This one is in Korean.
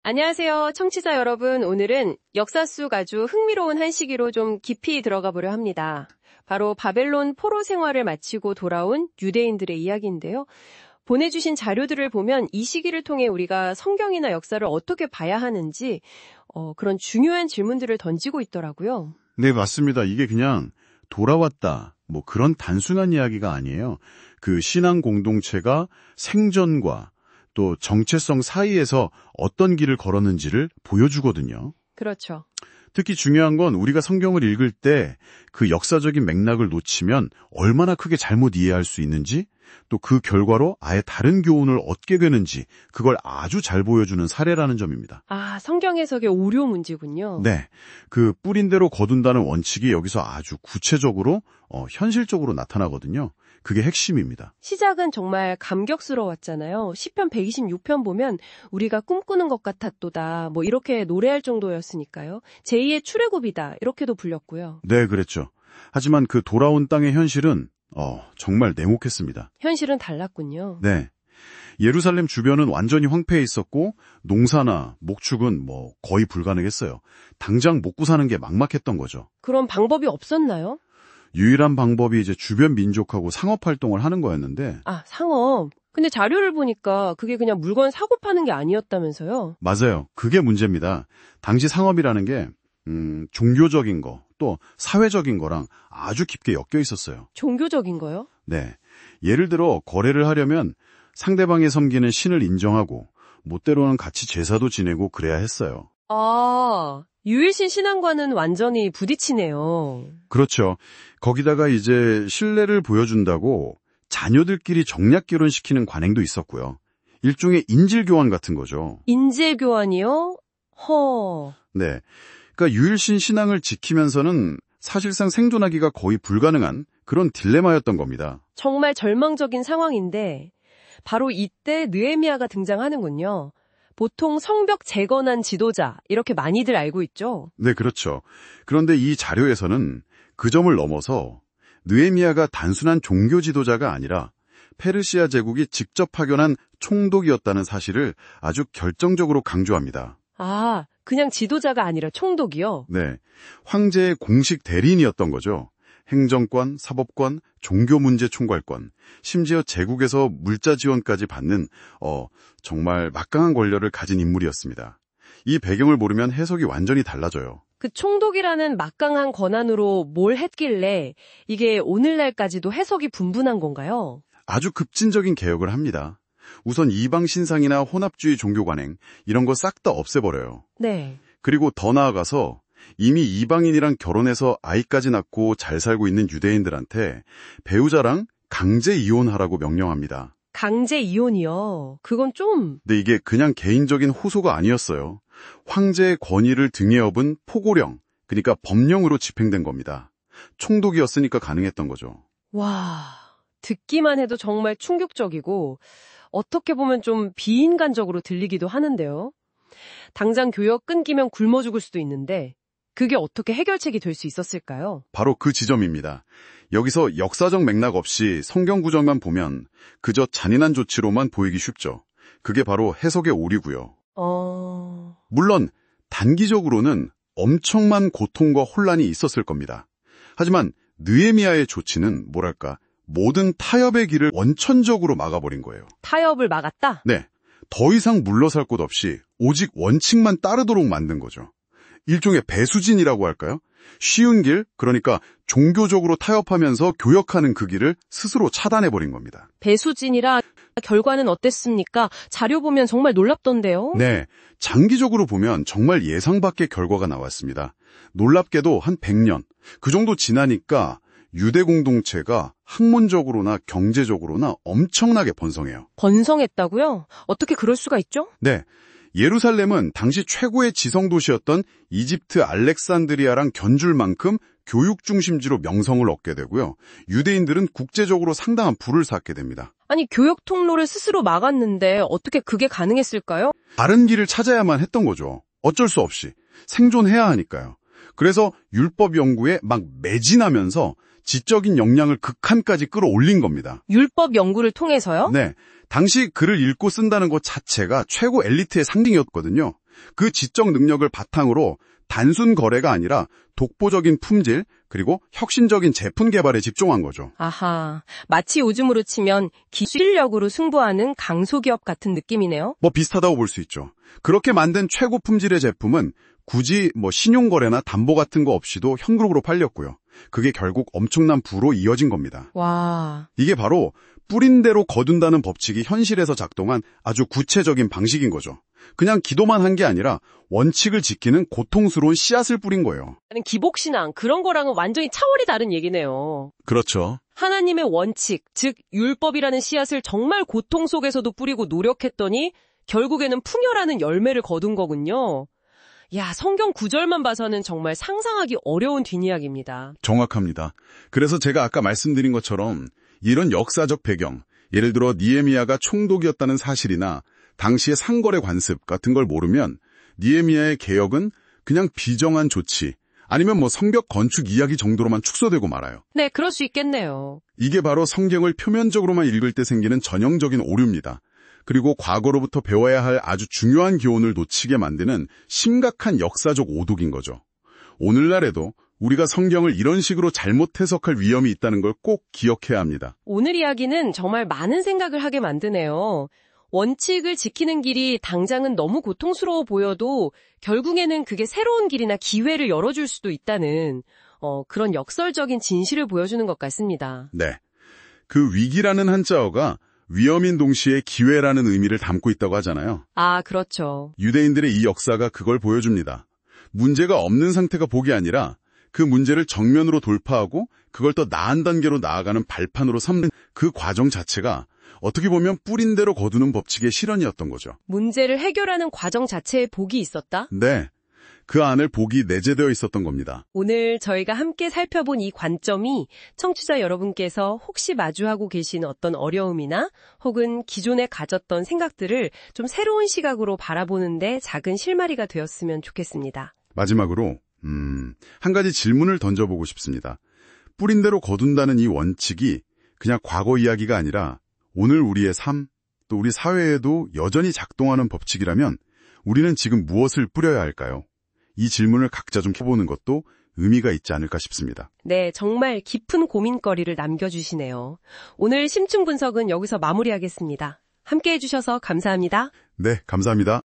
안녕하세요, 청취자 여러분. 오늘은 역사 속 아주 흥미로운 한 시기로 좀 깊이 들어가 보려 합니다. 바로 바벨론 포로 생활을 마치고 돌아온 유대인들의 이야기인데요. 보내주신 자료들을 보면 이 시기를 통해 우리가 성경이나 역사를 어떻게 봐야 하는지 그런 중요한 질문들을 던지고 있더라고요. 네, 맞습니다. 이게 그냥 돌아왔다, 그런 단순한 이야기가 아니에요. 그 신앙 공동체가 생전과 또 정체성 사이에서 어떤 길을 걸었는지를 보여주거든요. 그렇죠. 특히 중요한 건 우리가 성경을 읽을 때 그 역사적인 맥락을 놓치면 얼마나 크게 잘못 이해할 수 있는지, 또 그 결과로 아예 다른 교훈을 얻게 되는지, 그걸 아주 잘 보여주는 사례라는 점입니다. 아, 성경 해석의 오류 문제군요. 네, 그 뿌린 대로 거둔다는 원칙이 여기서 아주 구체적으로 현실적으로 나타나거든요. 그게 핵심입니다. 시작은 정말 감격스러웠잖아요. 시편 126편 보면 우리가 꿈꾸는 것 같았도다. 이렇게 노래할 정도였으니까요. 제2의 출애굽이다. 이렇게도 불렸고요. 네, 그랬죠. 하지만 그 돌아온 땅의 현실은 정말 냉혹했습니다. 현실은 달랐군요. 네. 예루살렘 주변은 완전히 황폐해 있었고 농사나 목축은 거의 불가능했어요. 당장 먹고 사는 게 막막했던 거죠. 그런 방법이 없었나요? 유일한 방법이 이제 주변 민족하고 상업 활동을 하는 거였는데. 아, 상업. 근데 자료를 보니까 그게 그냥 물건 사고 파는 게 아니었다면서요? 맞아요. 그게 문제입니다. 당시 상업이라는 게 종교적인 거, 또 사회적인 거랑 아주 깊게 엮여 있었어요. 종교적인 거요? 네. 예를 들어 거래를 하려면 상대방이 섬기는 신을 인정하고 때로는 같이 제사도 지내고 그래야 했어요. 아, 유일신 신앙과는 완전히 부딪히네요. 그렇죠. 거기다가 이제 신뢰를 보여준다고 자녀들끼리 정략 결혼시키는 관행도 있었고요. 일종의 인질 교환 같은 거죠. 인질 교환이요? 네. 그러니까 유일신 신앙을 지키면서는 사실상 생존하기가 거의 불가능한 그런 딜레마였던 겁니다. 정말 절망적인 상황인데 바로 이때 느헤미야가 등장하는군요. 보통 성벽 재건한 지도자 이렇게 많이들 알고 있죠. 네, 그렇죠. 그런데 이 자료에서는 그 점을 넘어서 느헤미야가 단순한 종교 지도자가 아니라 페르시아 제국이 직접 파견한 총독이었다는 사실을 아주 결정적으로 강조합니다. 아, 그냥 지도자가 아니라 총독이요? 네, 황제의 공식 대리인이었던 거죠. 행정권, 사법권, 종교문제 총괄권, 심지어 제국에서 물자 지원까지 받는 정말 막강한 권력을 가진 인물이었습니다. 이 배경을 모르면 해석이 완전히 달라져요. 그 총독이라는 막강한 권한으로 뭘 했길래 이게 오늘날까지도 해석이 분분한 건가요? 아주 급진적인 개혁을 합니다. 우선 이방 신상이나 혼합주의 종교 관행 이런 거 싹 다 없애버려요. 네. 그리고 더 나아가서 이미 이방인이랑 결혼해서 아이까지 낳고 잘 살고 있는 유대인들한테 배우자랑 강제 이혼하라고 명령합니다. 강제 이혼이요? 그건 좀... 근데 이게 그냥 개인적인 호소가 아니었어요. 황제의 권위를 등에 업은 포고령, 그러니까 법령으로 집행된 겁니다. 총독이었으니까 가능했던 거죠. 와, 듣기만 해도 정말 충격적이고 어떻게 보면 좀 비인간적으로 들리기도 하는데요. 당장 교역 끊기면 굶어 죽을 수도 있는데 그게 어떻게 해결책이 될 수 있었을까요? 바로 그 지점입니다. 여기서 역사적 맥락 없이 성경 구절만 보면 그저 잔인한 조치로만 보이기 쉽죠. 그게 바로 해석의 오류고요. 물론 단기적으로는 엄청난 고통과 혼란이 있었을 겁니다. 하지만 느헤미야의 조치는 모든 타협의 길을 원천적으로 막아버린 거예요. 타협을 막았다? 네. 더 이상 물러설 곳 없이 오직 원칙만 따르도록 만든 거죠. 일종의 배수진이라고 할까요? 쉬운 길, 그러니까 종교적으로 타협하면서 교역하는 그 길을 스스로 차단해버린 겁니다. 배수진이라 결과는 어땠습니까? 자료 보면 정말 놀랍던데요? 네, 장기적으로 보면 정말 예상 밖의 결과가 나왔습니다. 놀랍게도 한 100년, 그 정도 지나니까 유대 공동체가 학문적으로나 경제적으로나 엄청나게 번성해요. 번성했다고요? 어떻게 그럴 수가 있죠? 네. 예루살렘은 당시 최고의 지성도시였던 이집트 알렉산드리아랑 견줄 만큼 교육 중심지로 명성을 얻게 되고요. 유대인들은 국제적으로 상당한 부를 쌓게 됩니다. 아니, 교역 통로를 스스로 막았는데 어떻게 그게 가능했을까요? 다른 길을 찾아야만 했던 거죠. 어쩔 수 없이. 생존해야 하니까요. 그래서 율법 연구에 막 매진하면서 지적인 역량을 극한까지 끌어올린 겁니다. 율법 연구를 통해서요? 네. 당시 글을 읽고 쓴다는 것 자체가 최고 엘리트의 상징이었거든요. 그 지적 능력을 바탕으로 단순 거래가 아니라 독보적인 품질 그리고 혁신적인 제품 개발에 집중한 거죠. 아하, 마치 요즘으로 치면 기술력으로 승부하는 강소기업 같은 느낌이네요. 뭐 비슷하다고 볼 수 있죠. 그렇게 만든 최고 품질의 제품은 굳이 신용거래나 담보 같은 거 없이도 현금으로 팔렸고요. 그게 결국 엄청난 부로 이어진 겁니다. 와. 이게 바로 뿌린 대로 거둔다는 법칙이 현실에서 작동한 아주 구체적인 방식인 거죠. 그냥 기도만 한 게 아니라 원칙을 지키는 고통스러운 씨앗을 뿌린 거예요. 기복신앙, 그런 거랑은 완전히 차원이 다른 얘기네요. 그렇죠. 하나님의 원칙, 즉 율법이라는 씨앗을 정말 고통 속에서도 뿌리고 노력했더니 결국에는 풍요라는 열매를 거둔 거군요. 야, 성경 구절만 봐서는 정말 상상하기 어려운 뒷이야기입니다. 정확합니다. 그래서 제가 아까 말씀드린 것처럼 이런 역사적 배경, 예를 들어 니에미야가 총독이었다는 사실이나 당시의 상거래 관습 같은 걸 모르면 니에미야의 개혁은 그냥 비정한 조치, 아니면 성벽 건축 이야기 정도로만 축소되고 말아요. 네, 그럴 수 있겠네요. 이게 바로 성경을 표면적으로만 읽을 때 생기는 전형적인 오류입니다. 그리고 과거로부터 배워야 할 아주 중요한 교훈을 놓치게 만드는 심각한 역사적 오독인 거죠. 오늘날에도 우리가 성경을 이런 식으로 잘못 해석할 위험이 있다는 걸 꼭 기억해야 합니다. 오늘 이야기는 정말 많은 생각을 하게 만드네요. 원칙을 지키는 길이 당장은 너무 고통스러워 보여도 결국에는 그게 새로운 길이나 기회를 열어줄 수도 있다는 그런 역설적인 진실을 보여주는 것 같습니다. 네. 그 위기라는 한자어가 위험인 동시에 기회라는 의미를 담고 있다고 하잖아요. 아, 그렇죠. 유대인들의 이 역사가 그걸 보여줍니다. 문제가 없는 상태가 복이 아니라 그 문제를 정면으로 돌파하고 그걸 더 나은 단계로 나아가는 발판으로 삼는 그 과정 자체가 어떻게 보면 뿌린 대로 거두는 법칙의 실현이었던 거죠. 문제를 해결하는 과정 자체에 복이 있었다? 네. 그 안에 복이 내재되어 있었던 겁니다. 오늘 저희가 함께 살펴본 이 관점이 청취자 여러분께서 혹시 마주하고 계신 어떤 어려움이나 혹은 기존에 가졌던 생각들을 좀 새로운 시각으로 바라보는데 작은 실마리가 되었으면 좋겠습니다. 마지막으로 한 가지 질문을 던져보고 싶습니다. 뿌린 대로 거둔다는 이 원칙이 그냥 과거 이야기가 아니라 오늘 우리의 삶, 또 우리 사회에도 여전히 작동하는 법칙이라면 우리는 지금 무엇을 뿌려야 할까요? 이 질문을 각자 좀 해보는 것도 의미가 있지 않을까 싶습니다. 네, 정말 깊은 고민거리를 남겨주시네요. 오늘 심층 분석은 여기서 마무리하겠습니다. 함께 해주셔서 감사합니다. 네, 감사합니다.